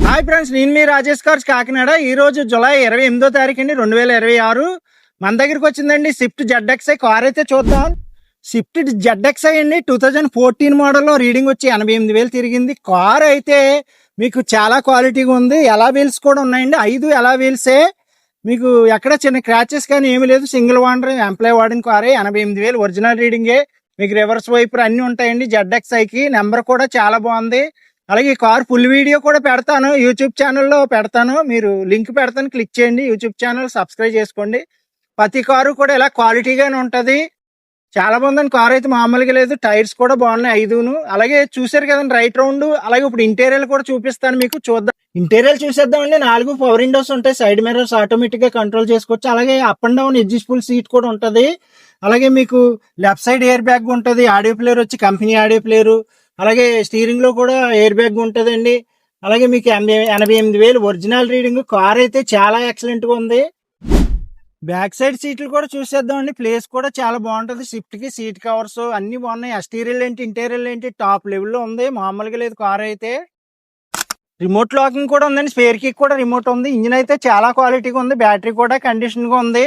Hi friends, నేను మీ Rajesh cars Kakinada. ఈ రోజు జూలై 28వ తారీఖు అండి 2026 మన దగ్గరికి వచ్చిందండి స్విఫ్ట్ ZXi కార్. అయితే చూద్దాం. స్విఫ్ట్ ZXi అండి 2014 మోడల్లో రీడింగ్ వచ్చి 88,000 తిరిగింది. కార్ అయితే మీకు చాలా క్వాలిటీగా ఉంది. ఎలా వీల్స్ కూడా ఉన్నాయండి, 5 ఎలా వీల్సే. మీకు ఎక్కడ చిన్న క్రాచెస్ కానీ ఏమీ లేదు. సింగిల్ ఓనర్ ఎంప్లాయ్ వాడిన కారే. 88,000 ఒరిజినల్ రీడింగే. మీకు రివర్స్ వైపర్ అన్ని ఉంటాయండి ZXiకి. నెంబర్ కూడా చాలా బాగుంది. అలాగే ఈ కార్ ఫుల్ వీడియో కూడా పెడతాను, యూట్యూబ్ ఛానల్లో పెడతాను. మీరు లింక్ పెడతాను, క్లిక్ చేయండి. యూట్యూబ్ ఛానల్ సబ్స్క్రైబ్ చేసుకోండి. ప్రతి కారు కూడా ఇలా క్వాలిటీగానే ఉంటుంది. చాలా బాగుందండి కార్ అయితే, మామూలుగా లేదు. టైర్స్ కూడా బాగున్నాయి 5ను. అలాగే చూసారు కదండి రైట్ రౌండ్. అలాగే ఇప్పుడు ఇంటీరియర్ కూడా చూపిస్తాను మీకు, చూద్దాం. ఇంటీరియర్ చూసేద్దామండి. 4 పవర్ విండోస్ ఉంటాయి. సైడ్ మిర్రర్స్ ఆటోమేటిక్ గా కంట్రోల్ చేసుకోవచ్చు. అలాగే up and down adjustable seat కూడా ఉంటది. అలాగే మీకు లెఫ్ట్ సైడ్ ఎయిర్ బ్యాగ్ ఉంటది. ఆడియో ప్లేయర్ వచ్చి కంపెనీ ఆడియో ప్లేయర్. అలాగే స్టీరింగ్ లో కూడా ఎయిర్ బ్యాగ్ ఉంటదండి. అలాగే మీకు 88,000 ఒరిజినల్ రీడింగ్. కార్ అయితే చాలా ఎక్సలెంట్ గా ఉంది. బ్యాక్ సైడ్ సీట్లు కూడా చూసేద్దామండి. ప్లేస్ కూడా చాలా బాగుంటది. స్విఫ్ట్ కి సీట్ కవర్స్ అన్ని బాగున్నాయి. ఎక్స్టీరియర్ ఏంటి, ఇంటీరియర్ ఏంటి, టాప్ లెవెల్లో ఉంది. మామూలుగా లేదు కార్ అయితే. రిమోట్ లాకింగ్ కూడా ఉందండి. స్పేర్ కిక్ కూడా రిమోట్ ఉంది. ఇంజిన్ అయితే చాలా క్వాలిటీగా ఉంది. బ్యాటరీ కూడా కండిషన్ గా ఉంది.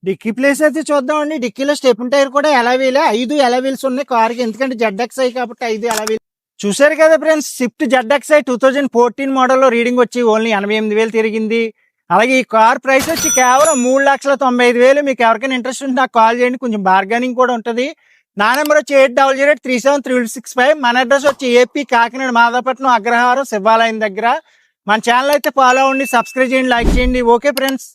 డిక్కీ ప్లేస్ అయితే చూద్దామండి. డిక్కీలో స్టెప్ టైర్ కూడా ఎలా వీలే. 5 ఎలా వీల్స్ ఉన్నాయి కార్కి, ఎందుకంటే ZXi కాబట్టి 5 ఎలా వీల్. చూసారు కదా ఫ్రెండ్స్, స్విఫ్ట్ ZXi 2014 మోడల్లో రీడింగ్ వచ్చి ఓన్లీ 88,000 తిరిగింది. అలాగే ఈ కార్ ప్రైస్ వచ్చి కేవలం 3,95,000. మీకు ఎవరికైనా ఇంట్రెస్ట్ ఉంటే నాకు కాల్ చేయండి. కొంచెం బార్గెనింగ్ కూడా ఉంటుంది. నా నెంబర్ వచ్చి 8008373665. మన అడ్రస్ వచ్చి ఏపీ కాకినాడ మాదాపట్నం అగ్రహారం శివాలయం దగ్గర. మన ఛానల్ అయితే ఫాలో అవ్వండి, సబ్స్క్రైబ్ చేయండి, లైక్ చేయండి. Okay friends.